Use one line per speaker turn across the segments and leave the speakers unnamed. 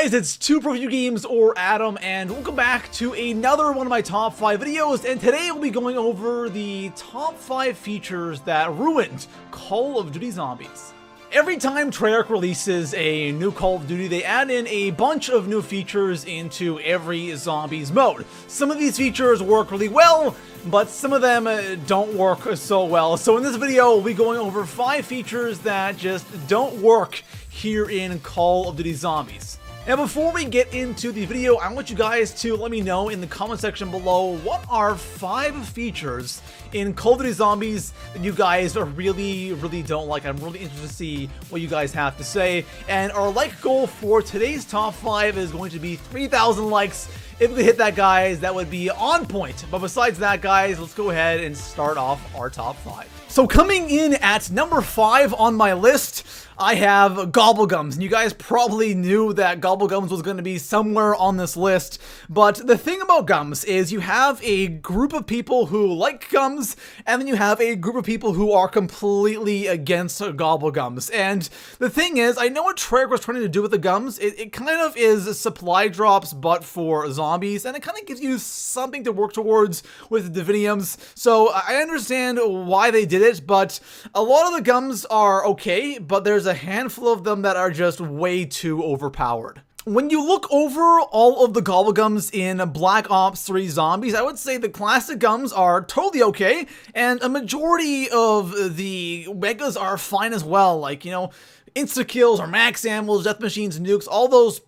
guys, it's ToProForuGames or Adam, and welcome back to another one of my top 5 videos. And today we'll be going over the top 5 features that ruined Call of Duty Zombies. Every time Treyarch releases a new Call of Duty, they add in a bunch of new features into every Zombies mode. Some of these features work really well, but some of them don't work so well. So in this video, we'll be going over 5 features that just don't work here in Call of Duty Zombies. Now before we get into the video, I want you guys to let me know in the comment section below what are 5 features in Call of Duty Zombies that you guys really don't like. I'm really interested to see what you guys have to say. And our like goal for today's top 5 is going to be 3,000 likes. If we could hit that, guys, that would be on point. But besides that, guys, let's go ahead and start off our top 5. So coming in at number 5 on my list, I have GOBBLEGUMs, and you guys probably knew that GOBBLEGUMs was going to be somewhere on this list, but the thing about gums is you have a group of people who like gums, and then you have a group of people who are completely against GOBBLEGUMs. And the thing is, I know what Treyarch was trying to do with the gums. It kind of is supply drops, but for zombies, and it kind of gives you something to work towards with Diviniums. So I understand why they did it, but a lot of the gums are okay, but there's a handful of them that are just way too overpowered. When you look over all of the GOBBLEGUMs in Black Ops 3 Zombies, I would say the classic gums are totally okay, and a majority of the megas are fine as well, like, you know, insta-kills or max ammos, death machines, nukes, all those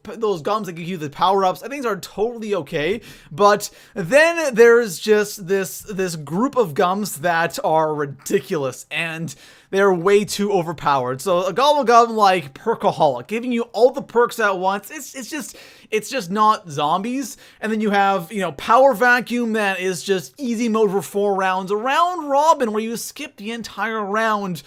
gums that give you the power-ups, I think are totally okay. But then there's just this group of gums that are ridiculous, and they're way too overpowered. So a GOBBLEGUM like Perkaholic, giving you all the perks at once, it's just not zombies. And then you have, you know, Power Vacuum that is just easy mode for 4 rounds. A round robin where you skip the entire round.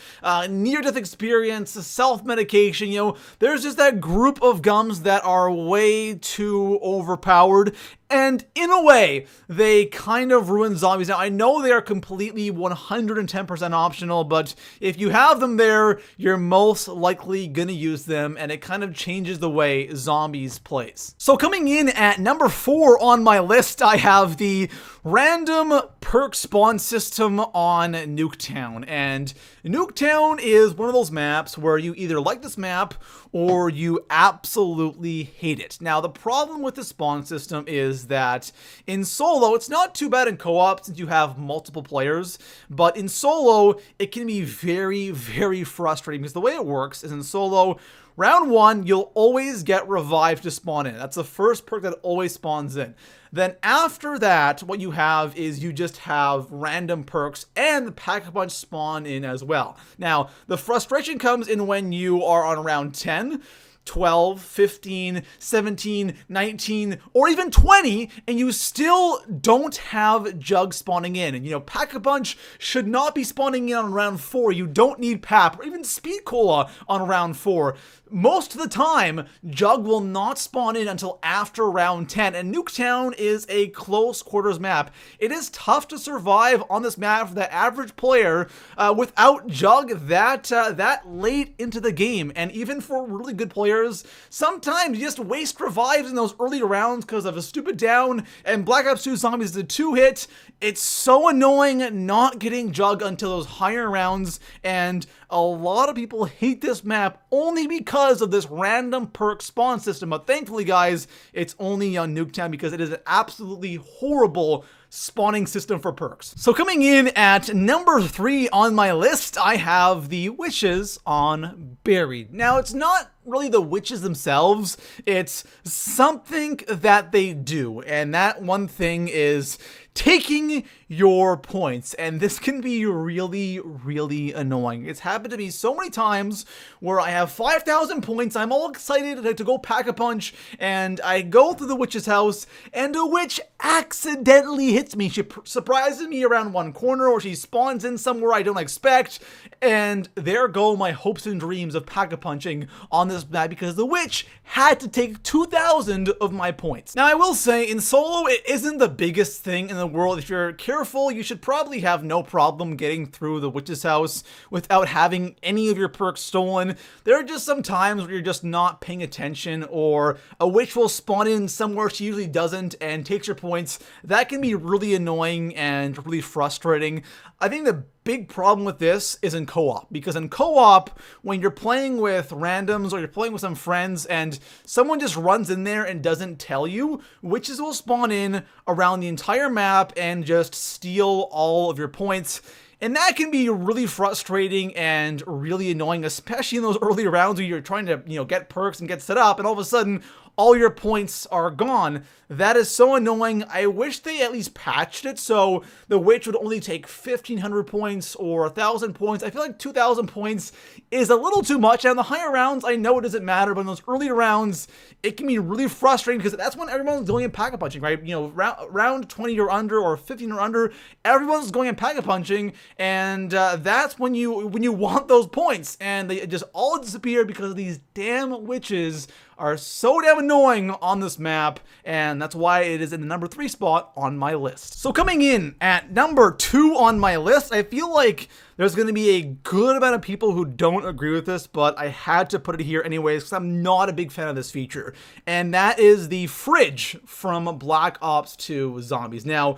Near-death experience, self-medication, you know, there's just that group of gums that are way too overpowered. And in a way, they kind of ruin zombies. Now, I know they are completely 110% optional, but if you have them there, you're most likely gonna use them, and it kind of changes the way zombies plays. So coming in at number 4 on my list, I have the random perk spawn system on NUKETOWN. And NUKETOWN is one of those maps where you either like this map or you absolutely hate it. Now, the problem with the spawn system is that in solo, it's not too bad in co-op since you have multiple players, but in solo, it can be very frustrating because the way it works is in solo, round 1, you'll always get revived to spawn in. That's the first perk that always spawns in. Then after that, what you have is you just have random perks and the Pack-a-Punch spawn in as well. Now, the frustration comes in when you are on round 10, 12, 15, 17, 19, or even 20, and you still don't have Jug spawning in. And, you know, Pack-a-Punch should not be spawning in on round 4. You don't need PAP or even Speed Cola on round 4. Most of the time, Jug will not spawn in until after round 10, and NUKETOWN is a close quarters map. It is tough to survive on this map for the average player without Jug that late into the game, and even for really good players, sometimes you just waste revives in those early rounds because of a stupid down, and Black Ops 2 Zombies is a 2-hit. It's so annoying not getting Jug until those higher rounds, and a lot of people hate this map only because of this random perk spawn system. But thankfully, guys, it's only on NUKETOWN because it is an absolutely horrible spawning system for perks. So coming in at number 3 on my list, I have the witches on Buried. Now, it's not really the witches themselves, it's something that they do, and that one thing is taking your points, and this can be really annoying. It's happened to me so many times where I have 5,000 points, I'm all excited to go Pack-a-Punch, and I go through the witch's house, and a witch accidentally hits me. She surprises me around one corner, or she spawns in somewhere I don't expect, and there go my hopes and dreams of Pack-a-Punching on this map because the witch had to take 2,000 of my points. Now, I will say, in solo, it isn't the biggest thing in the the world. If you're careful, you should probably have no problem getting through the witch's house without having any of your perks stolen. There are just some times where you're just not paying attention, or a witch will spawn in somewhere she usually doesn't and takes your points. That can be really annoying and really frustrating. I think the big problem with this is in co-op, because in co-op, when you're playing with randoms or you're playing with some friends and someone just runs in there and doesn't tell you, witches will spawn in around the entire map and just steal all of your points. And that can be really frustrating and really annoying, especially in those early rounds where you're trying to, get perks and get set up, and all of a sudden, all your points are gone. That is so annoying. I wish they at least patched it so the witch would only take 1,500 points or 1,000 points. I feel like 2,000 points is a little too much. And in the higher rounds, I know it doesn't matter, but in those earlier rounds, it can be really frustrating because that's when everyone's going in pack-a-punching, right? Round 20 or under, or 15 or under, everyone's going in pack-a-punching, and that's when you want those points, and they just all disappear because of these damn witches are so damn annoying on this map, and that's why it is in the number 3 spot on my list. So coming in at number 2 on my list, I feel like there's going to be a good amount of people who don't agree with this, but I had to put it here anyways because I'm not a big fan of this feature, and that is the fridge from Black Ops 2 Zombies. Now,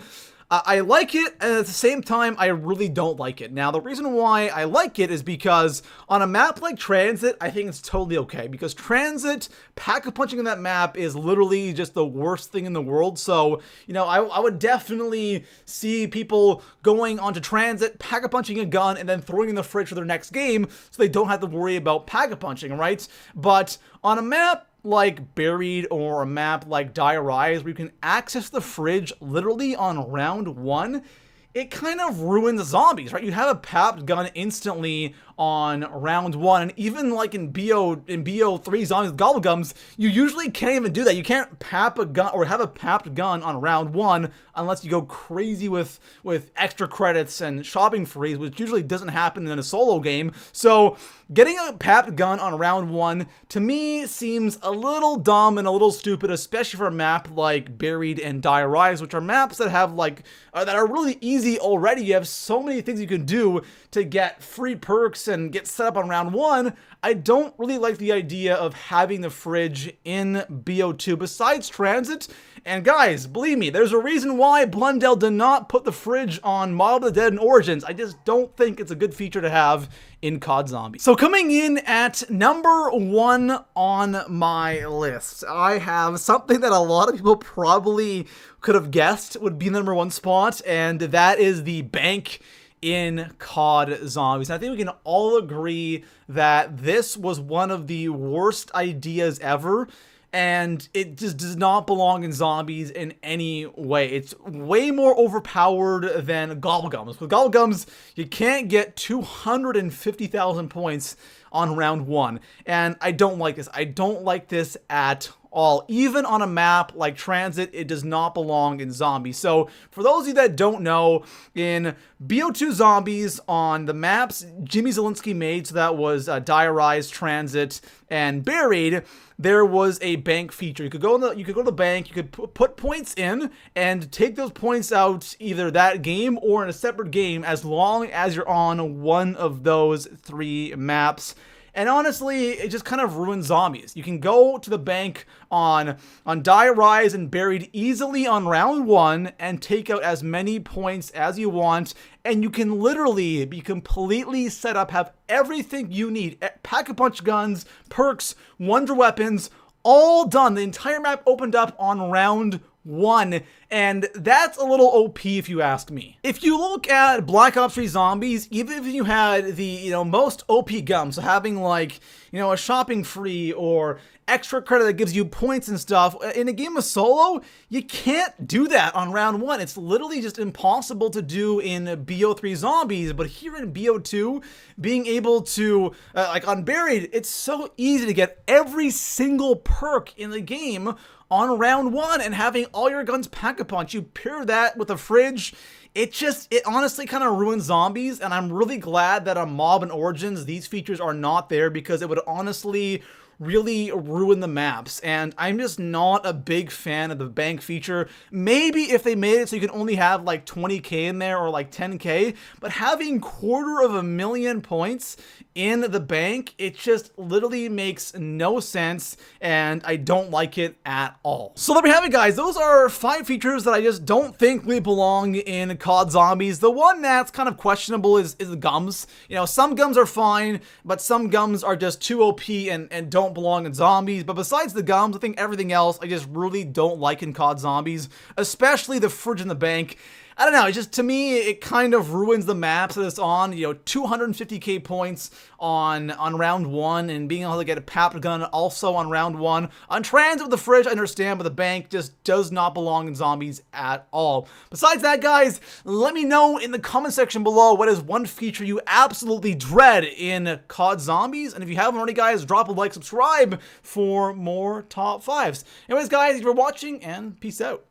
I like it, and at the same time, I really don't like it. Now, the reason why I like it is because on a map like Transit, I think it's totally okay. Because Transit, pack-a-punching in that map is literally just the worst thing in the world. So, I would definitely see people going onto Transit, pack-a-punching a gun, and then throwing in the fridge for their next game so they don't have to worry about pack-a-punching, right? But on a map like Buried or a map like Die Rise, where you can access the fridge literally on round 1, it kind of ruins zombies, right? You have a papped gun instantly on round 1, and even like in BO3 Zombies with Gobblegums, you usually can't even do that. You can't pap a gun or have a papped gun on round 1 unless you go crazy with extra credits and shopping freeze, which usually doesn't happen in a solo game. So getting a papped gun on round 1 to me seems a little dumb and a little stupid, especially for a map like Buried and Die Rise, which are maps that have that are really easy already. You have so many things you can do to get free perks and get set up on round 1. I don't really like the idea of having the fridge in BO2 besides Transit. And guys, believe me, there's a reason why Blundell did not put the fridge on Mob of the Dead and Origins. I just don't think it's a good feature to have in COD Zombies. So coming in at number 1 on my list, I have something that a lot of people probably could have guessed would be the number 1 spot, and that is the bank in COD Zombies. And I think we can all agree that this was one of the worst ideas ever, and it just does not belong in Zombies in any way. It's way more overpowered than Gobblegums. With Gobblegums, you can't get 250,000 points on round 1, and I don't like this. I don't like this at all. Even on a map like Transit, it does not belong in Zombies. So for those of you that don't know, in BO2 Zombies, on the maps Jimmy Zielinski made, so that was Die Rise, Transit, and Buried, there was a bank feature. You could go to the bank, you could put points in and take those points out either that game or in a separate game, as long as you're on one of those 3 maps. And honestly, it just kind of ruins Zombies. You can go to the bank on Die Rise and Buried easily on round 1 and take out as many points as you want, and you can literally be completely set up, have everything you need. Pack-a-punch guns, perks, wonder weapons, all done. The entire map opened up on round 1, and that's a little OP if you ask me. If you look at Black Ops 3 Zombies, even if you had the most OP gums, so having a shopping free or extra credit that gives you points and stuff, in a game of solo, you can't do that on round 1. It's literally just impossible to do in BO3 Zombies, but here in BO2, being able to, on Buried, it's so easy to get every single perk in the game on round 1, and having all your guns pack-a-punch. You pair that with a fridge, it honestly kind of ruins Zombies, and I'm really glad that on Mob and Origins these features are not there, because it would honestly really ruin the maps, and I'm just not a big fan of the bank feature. Maybe if they made it so you can only have like 20k in there or like 10k, but having 250,000 points in the bank, it just literally makes no sense, and I don't like it at all. So there we have it, guys. Those are 5 features that I just don't think really belong in COD Zombies. The one that's kind of questionable is the gums. You know, some gums are fine, but some gums are just too OP and don't belong in Zombies. But besides the gums, I think everything else I just really don't like in COD Zombies, especially the fridge in the bank. I don't know, it's just, to me, it kind of ruins the maps that it's on. You know, 250k points on round 1, and being able to get a pap gun also on round 1. On transit with the fridge, I understand, but the bank just does not belong in Zombies at all. Besides that, guys, let me know in the comment section below what is one feature you absolutely dread in COD Zombies. And if you haven't already, guys, drop a like, subscribe for more top 5s. Anyways, guys, thank you for watching, and peace out.